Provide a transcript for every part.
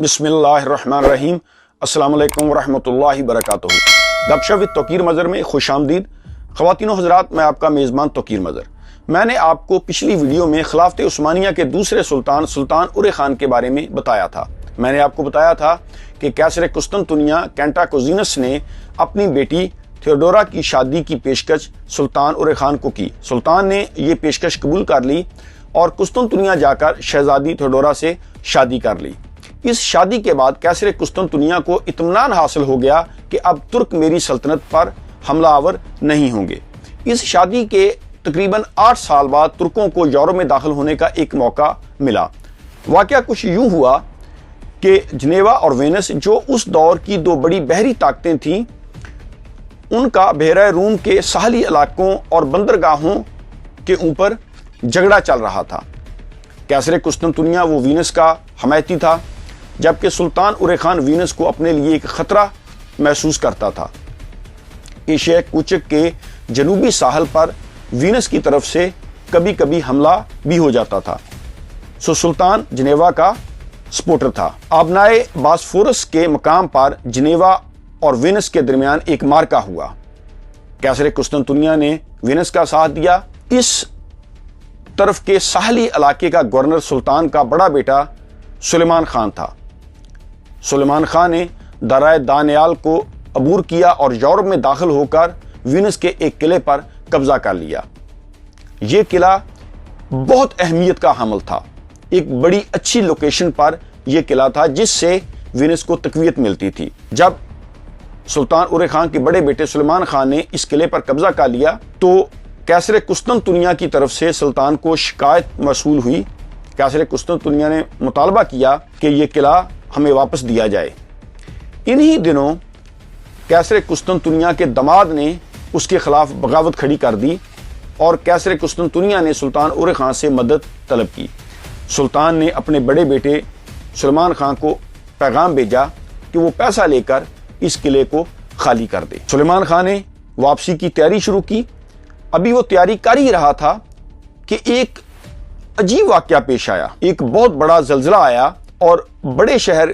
بسم اللہ الرحمن الرحیم۔ السلام علیکم ورحمۃ اللہ وبرکاتہ۔ گپ شپ وتھ توقیر مظہر میں خوش آمدید۔ خواتین و حضرات، میں آپ کا میزبان توقیر مظہر۔ میں نے آپ کو پچھلی ویڈیو میں خلافت عثمانیہ کے دوسرے سلطان اورے خان کے بارے میں بتایا تھا۔ میں نے آپ کو بتایا تھا کہ قیصر قسطنطنیہ کینٹاکوزینس نے اپنی بیٹی تھیوڈورا کی شادی کی پیشکش سلطان اورے خان کو کی۔ سلطان نے یہ پیشکش قبول کر لی اور قسطنطنیہ جا کر شہزادی تھیوڈورا سے شادی کر لی۔ اس شادی کے بعد قیصر قسطنطنیہ کو اطمینان حاصل ہو گیا کہ اب ترک میری سلطنت پر حملہ آور نہیں ہوں گے۔ اس شادی کے تقریباً 8 سال بعد ترکوں کو یورپ میں داخل ہونے کا ایک موقع ملا۔ واقعہ کچھ یوں ہوا کہ جنیوا اور وینس، جو اس دور کی دو بڑی بحری طاقتیں تھیں، ان کا بحیرہ روم کے ساحلی علاقوں اور بندرگاہوں کے اوپر جھگڑا چل رہا تھا۔ قیصر قسطنطنیہ وہ وینس کا حمایتی تھا، جبکہ سلطان اورے خان وینس کو اپنے لیے ایک خطرہ محسوس کرتا تھا۔ ایشیا کوچک کے جنوبی ساحل پر وینس کی طرف سے کبھی کبھی حملہ بھی ہو جاتا تھا، سلطان جنیوا کا سپورٹر تھا۔ آبنائے باسفورس کے مقام پر جنیوا اور وینس کے درمیان ایک معرکہ ہوا۔ قیصر قسطنطنیہ نے وینس کا ساتھ دیا۔ اس طرف کے ساحلی علاقے کا گورنر سلطان کا بڑا بیٹا سلیمان خان تھا۔ سلیمان خان نے درائے دانیال کو عبور کیا اور یورپ میں داخل ہو کر وینس کے ایک قلعے پر قبضہ کر لیا۔ یہ قلعہ بہت اہمیت کا حامل تھا۔ ایک بڑی اچھی لوکیشن پر یہ قلعہ تھا جس سے وینس کو تقویت ملتی تھی۔ جب سلطان اورے خان کے بڑے بیٹے سلیمان خان نے اس قلعے پر قبضہ کر لیا تو قیصر قسطنطنیہ کی طرف سے سلطان کو شکایت موصول ہوئی۔ قیصر قسطنطنیہ نے مطالبہ کیا کہ یہ قلعہ ہمیں واپس دیا جائے۔ انہی دنوں قیصر قسطنطنیہ کے داماد نے اس کے خلاف بغاوت کھڑی کر دی اور قیصر قسطنطنیہ نے سلطان اورے خان سے مدد طلب کی۔ سلطان نے اپنے بڑے بیٹے سلیمان خان کو پیغام بھیجا کہ وہ پیسہ لے کر اس قلعے کو خالی کر دے۔ سلیمان خان نے واپسی کی تیاری شروع کی۔ ابھی وہ تیاری کر ہی رہا تھا کہ ایک عجیب واقعہ پیش آیا۔ ایک بہت بڑا زلزلہ آیا اور بڑے شہر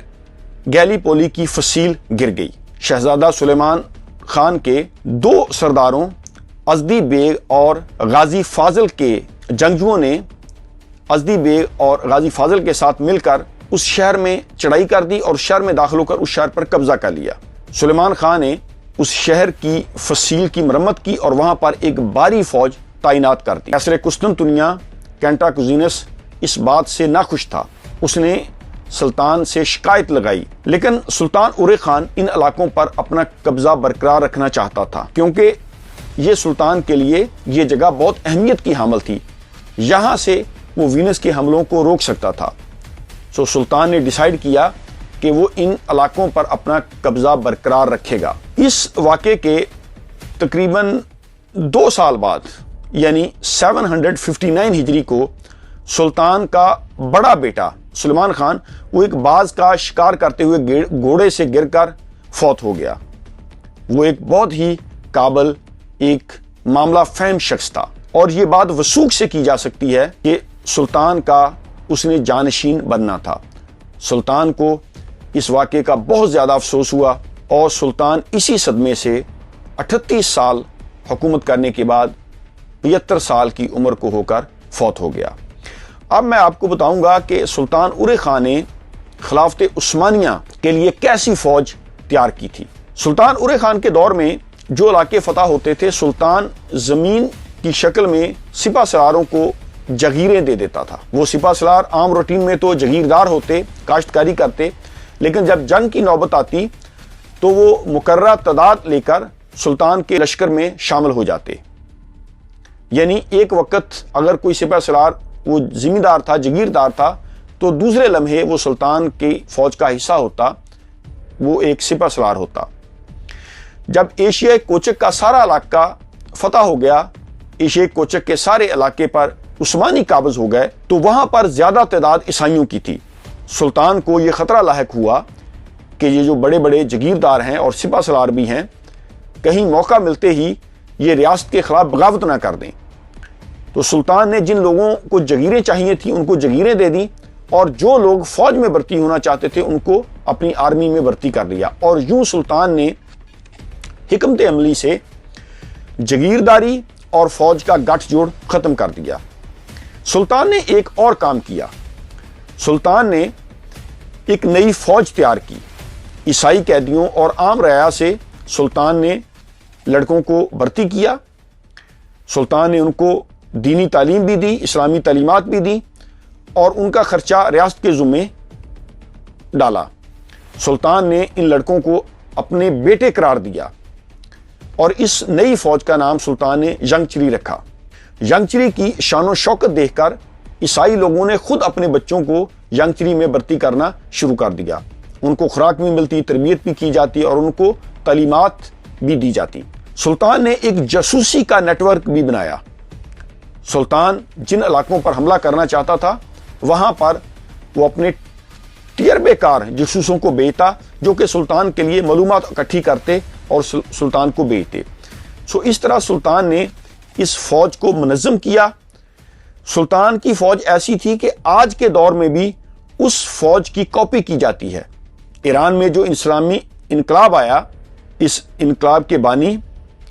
گیلی پولی کی فصیل گر گئی۔ شہزادہ سلیمان خان کے 2 سرداروں ازدی بیگ اور غازی فاضل کے جنگجوؤں نے ازدی بیگ اور غازی فاضل کے ساتھ مل کر اس شہر میں چڑھائی کر دی اور شہر میں داخل ہو کر اس شہر پر قبضہ کر لیا۔ سلیمان خان نے اس شہر کی فصیل کی مرمت کی اور وہاں پر ایک بھاری فوج تعینات کر دی۔ قیصر قسطنطنیہ کینٹاکوزینس اس بات سے ناخوش تھا۔ اس نے سلطان سے شکایت لگائی، لیکن سلطان اورے خان ان علاقوں پر اپنا قبضہ برقرار رکھنا چاہتا تھا کیونکہ یہ سلطان کے لیے یہ جگہ بہت اہمیت کی حامل تھی۔ یہاں سے وہ وینس کے حملوں کو روک سکتا تھا۔ سلطان نے ڈیسائیڈ کیا کہ وہ ان علاقوں پر اپنا قبضہ برقرار رکھے گا۔ اس واقعے کے تقریباً 2 سال بعد یعنی 759 ہجری کو سلطان کا بڑا بیٹا سلیمان خان وہ ایک باز کا شکار کرتے ہوئے گھوڑے سے گر کر فوت ہو گیا۔ وہ ایک بہت ہی قابل، ایک معاملہ فہم شخص تھا اور یہ بات وثوق سے کی جا سکتی ہے کہ سلطان کا اس نے جانشین بننا تھا۔ سلطان کو اس واقعے کا بہت زیادہ افسوس ہوا اور سلطان اسی صدمے سے 38 سال حکومت کرنے کے بعد 75 سال کی عمر کو ہو کر فوت ہو گیا۔ اب میں آپ کو بتاؤں گا کہ سلطان اورے خان نے خلافت عثمانیہ کے لیے کیسی فوج تیار کی تھی۔ سلطان اورے خان کے دور میں جو علاقے فتح ہوتے تھے، سلطان زمین کی شکل میں سپہ سالاروں کو جگیریں دے دیتا تھا۔ وہ سپہ سالار عام روٹین میں تو جگیردار ہوتے، کاشتکاری کرتے، لیکن جب جنگ کی نوبت آتی تو وہ مقررہ تعداد لے کر سلطان کے لشکر میں شامل ہو جاتے۔ یعنی ایک وقت اگر کوئی سپہ سالار وہ زمیندار تھا، جگیردار تھا، تو دوسرے لمحے وہ سلطان کی فوج کا حصہ ہوتا، وہ ایک سپہ سالار ہوتا۔ جب ایشیا کوچک کا سارا علاقہ فتح ہو گیا، ایشیا کوچک کے سارے علاقے پر عثمانی قابض ہو گئے، تو وہاں پر زیادہ تعداد عیسائیوں کی تھی۔ سلطان کو یہ خطرہ لاحق ہوا کہ یہ جو بڑے بڑے جگیردار ہیں اور سپہ سالار بھی ہیں، کہیں موقع ملتے ہی یہ ریاست کے خلاف بغاوت نہ کر دیں۔ تو سلطان نے جن لوگوں کو جگیریں چاہیے تھیں ان کو جگیریں دے دیں اور جو لوگ فوج میں بھرتی ہونا چاہتے تھے ان کو اپنی آرمی میں بھرتی کر دیا، اور یوں سلطان نے حکمت عملی سے جگیرداری اور فوج کا گٹھ جوڑ ختم کر دیا۔ سلطان نے ایک اور کام کیا، سلطان نے ایک نئی فوج تیار کی۔ عیسائی قیدیوں اور عام رعایا سے سلطان نے لڑکوں کو بھرتی کیا، سلطان نے ان کو دینی تعلیم بھی دی، اسلامی تعلیمات بھی دی، اور ان کا خرچہ ریاست کے ذمے ڈالا۔ سلطان نے ان لڑکوں کو اپنے بیٹے قرار دیا، اور اس نئی فوج کا نام سلطان نے ینگچری رکھا۔ ینگچری کی شان و شوکت دیکھ کر عیسائی لوگوں نے خود اپنے بچوں کو ینگچری میں بھرتی کرنا شروع کر دیا۔ ان کو خوراک بھی ملتی، تربیت بھی کی جاتی اور ان کو تعلیمات بھی دی جاتی۔ سلطان نے ایک جاسوسی کا نیٹ ورک بھی بنایا۔ سلطان جن علاقوں پر حملہ کرنا چاہتا تھا وہاں پر وہ اپنے تجربے کار جاسوسوں کو بھیجتا جو کہ سلطان کے لیے معلومات اکٹھی کرتے اور سلطان کو بھیجتے۔ اس طرح سلطان نے اس فوج کو منظم کیا۔ سلطان کی فوج ایسی تھی کہ آج کے دور میں بھی اس فوج کی کاپی کی جاتی ہے۔ ایران میں جو اسلامی انقلاب آیا، اس انقلاب کے بانی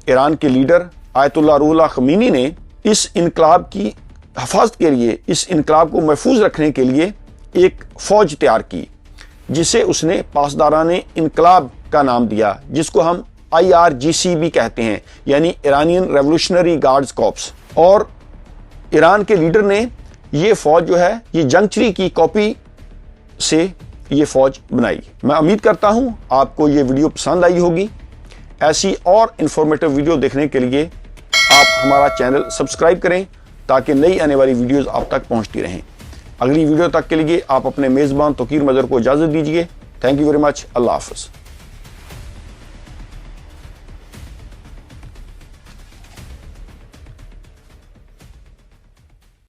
ایران کے لیڈر آیت اللہ روح اللہ خمینی نے اس انقلاب کی حفاظت کے لیے، اس انقلاب کو محفوظ رکھنے کے لیے ایک فوج تیار کی جسے اس نے پاسداران انقلاب کا نام دیا، جس کو ہم IRGC بھی کہتے ہیں، یعنی ایرانین ریولوشنری گارڈز کارپس۔ اور ایران کے لیڈر نے یہ فوج جو ہے یہ ینگچری کی کاپی سے یہ فوج بنائی۔ میں امید کرتا ہوں آپ کو یہ ویڈیو پسند آئی ہوگی۔ ایسی اور انفارمیٹو ویڈیو دیکھنے کے لیے آپ ہمارا چینل سبسکرائب کریں تاکہ نئی آنے والی ویڈیوز آپ تک پہنچتی رہیں۔ اگلی ویڈیو تک کے لیے آپ اپنے میزبان توقیر مظہر کو اجازت دیجیے۔ Thank you very much. اللہ حافظ۔